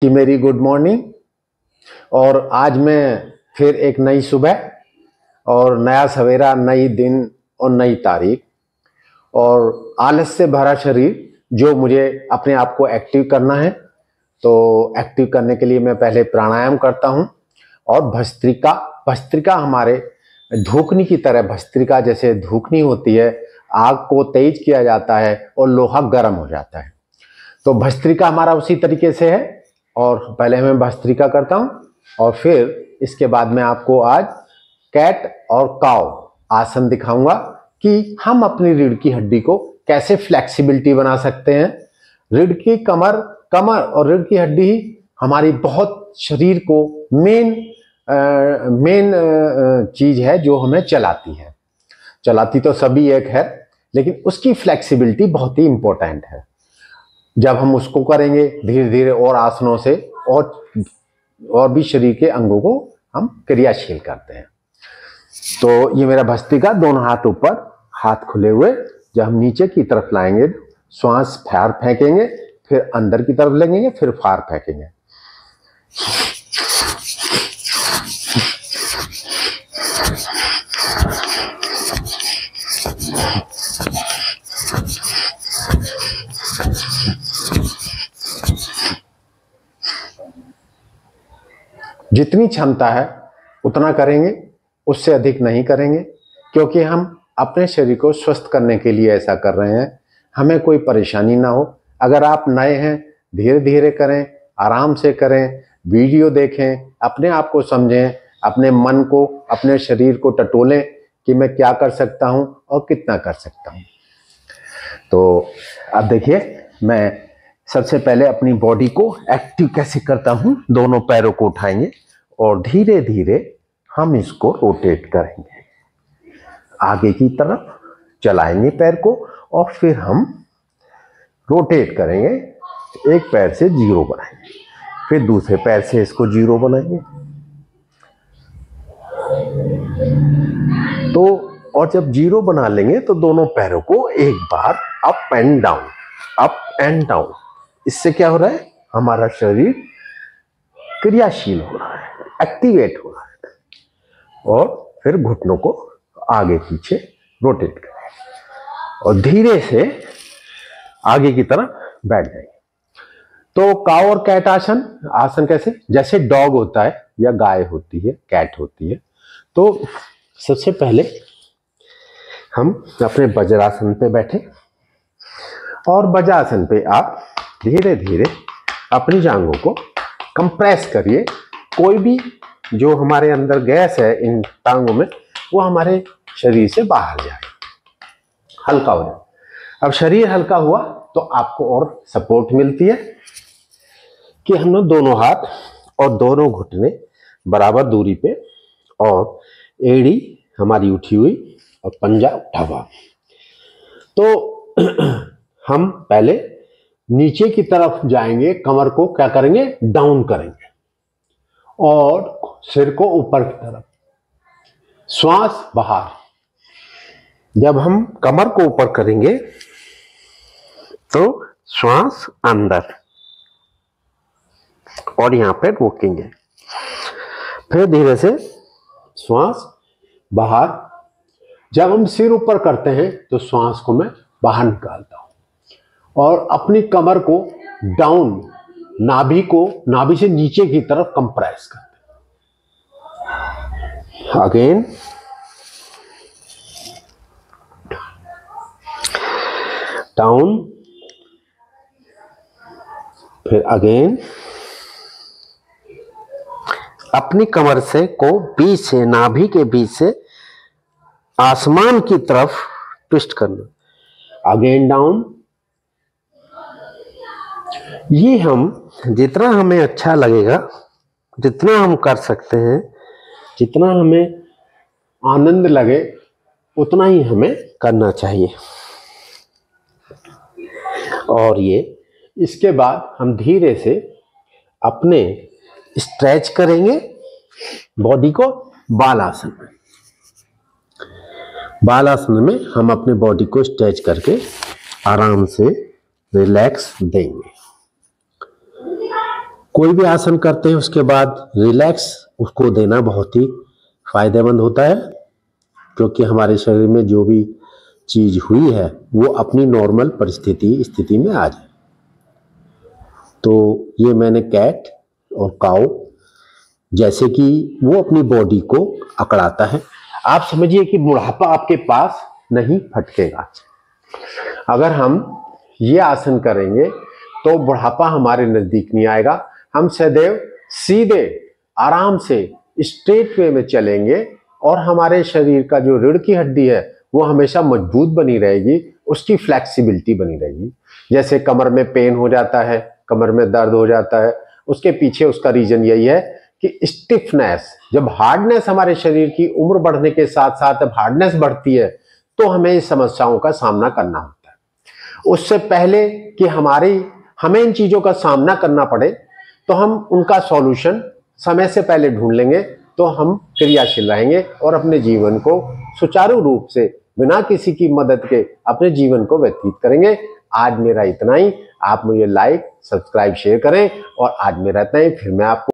कि मेरी good morning. और आज मैं फिर एक नई सुबह और नया सवेरा, नई दिन और नई तारीख और आलस से भरा शरीर, जो मुझे अपने आप को एक्टिव करना है। तो एक्टिव करने के लिए मैं पहले प्राणायाम करता हूँ और भस्त्रिका भस्त्रिका हमारे धूकनी की तरह, भस्त्रिका जैसे धूकनी होती है, आग को तेज किया जाता है और लोहा गर्म हो जाता है। तो भस्त्रिका हमारा उसी तरीके से है। और पहले मैं भस्त्रिका करता हूँ और फिर इसके बाद मैं आपको आज कैट और काव आसन दिखाऊंगा कि हम अपनी रीढ़ की हड्डी को कैसे फ्लेक्सिबिलिटी बना सकते हैं। रीढ़ की कमर और रीढ़ की हड्डी ही हमारी बहुत शरीर को मेन चीज है जो हमें चलाती तो सभी एक है, लेकिन उसकी फ्लेक्सिबिलिटी बहुत ही इंपॉर्टेंट है। जब हम उसको करेंगे धीरे धीरे और आसनों से और भी शरीर के अंगों को हम क्रियाशील करते हैं। तो ये मेरा भस्त्रिका, दोनों हाथ ऊपर, हाथ खुले हुए। जब हम नीचे की तरफ लाएंगे, श्वास फार फेंकेंगे, फिर अंदर की तरफ लेंगे, फिर फार फेंकेंगे। जितनी क्षमता है उतना करेंगे, उससे अधिक नहीं करेंगे, क्योंकि हम अपने शरीर को स्वस्थ करने के लिए ऐसा कर रहे हैं, हमें कोई परेशानी ना हो। अगर आप नए हैं, धीरे धीरे करें, आराम से करें, वीडियो देखें, अपने आप को समझें, अपने मन को, अपने शरीर को टटोलें कि मैं क्या कर सकता हूं और कितना कर सकता हूं। तो अब देखिए, मैं सबसे पहले अपनी बॉडी को एक्टिव कैसे करता हूं। दोनों पैरों को उठाएंगे और धीरे धीरे हम इसको रोटेट करेंगे, आगे की तरफ चलाएंगे पैर को और फिर हम रोटेट करेंगे। एक पैर से जीरो बनाएंगे, फिर दूसरे पैर से इसको जीरो बनाएंगे। तो और जब जीरो बना लेंगे तो दोनों पैरों को एक बार अप एंड डाउन। इससे क्या हो रहा है, हमारा शरीर क्रियाशील हो रहा है, एक्टिवेट हो रहा है। और फिर घुटनों को आगे पीछे रोटेट करें और धीरे से आगे की तरफ बैठ जाएंगे। तो काव और कैट आसन कैसे, जैसे डॉग होता है या गाय होती है, कैट होती है। तो सबसे पहले हम अपने वज्रासन पे बैठे और वज्रासन पे आप धीरे धीरे अपनी जांघों को कंप्रेस करिए। कोई भी जो हमारे अंदर गैस है इन टांगों में, वो हमारे शरीर से बाहर जाए, हल्का हो जाए। अब शरीर हल्का हुआ तो आपको और सपोर्ट मिलती है कि हम लोग दोनों हाथ और दोनों घुटने बराबर दूरी पे, और एड़ी हमारी उठी हुई और पंजा उठा हुआ। तो हम पहले नीचे की तरफ जाएंगे, कमर को क्या करेंगे, डाउन करेंगे और सिर को ऊपर की तरफ, श्वास बाहर। जब हम कमर को ऊपर करेंगे तो श्वास अंदर और यहां पे रोकेंगे, फिर धीरे से श्वास बाहर। जब हम सिर ऊपर करते हैं तो श्वास को मैं बाहर निकालता हूं और अपनी कमर को डाउन, नाभि से नीचे की तरफ कंप्रेस करते हैं। अगेन डाउन, फिर अगेन अपनी कमर से को बीच से, नाभि के बीच से आसमान की तरफ ट्विस्ट करना। Again down. ये हम जितना हमें अच्छा लगेगा, जितना हम कर सकते हैं, जितना हमें आनंद लगे, उतना ही हमें करना चाहिए। और ये इसके बाद हम धीरे से अपने स्ट्रेच करेंगे बॉडी को बालासन में। बालासन में हम अपने बॉडी को स्ट्रेच करके आराम से रिलैक्स देंगे। कोई भी आसन करते हैं उसके बाद रिलैक्स उसको देना बहुत ही फायदेमंद होता है, क्योंकि हमारे शरीर में जो भी चीज हुई है वो अपनी नॉर्मल स्थिति में आ जाए। तो ये मैंने कैट और काऊ, जैसे कि वो अपनी बॉडी को अकड़ाता है। आप समझिए कि बुढ़ापा आपके पास नहीं फटकेगा। अगर हम ये आसन करेंगे तो बुढ़ापा हमारे नजदीक नहीं आएगा। हम सदैव सीधे आराम से स्ट्रेट वे में चलेंगे और हमारे शरीर का जो रीढ़ की हड्डी है वो हमेशा मजबूत बनी रहेगी, उसकी फ्लेक्सिबिलिटी बनी रहेगी। जैसे कमर में पेन हो जाता है, कमर में दर्द हो जाता है, उसके पीछे उसका रीजन यही है कि स्टिफनेस, जब हार्डनेस हमारे शरीर की उम्र बढ़ने के साथ साथ जब हार्डनेस बढ़ती है तो हमें इस समस्याओं का सामना करना होता है। उससे पहले कि हमें इन चीजों का सामना करना पड़े तो हम उनका सॉल्यूशन समय से पहले ढूंढ लेंगे, तो हम क्रियाशील रहेंगे और अपने जीवन को सुचारू रूप से बिना किसी की मदद के अपने जीवन को व्यतीत करेंगे। आज मेरा इतना ही। आप मुझे लाइक, सब्सक्राइब, शेयर करें। और आज मेरा इतना ही। फिर मैं आपको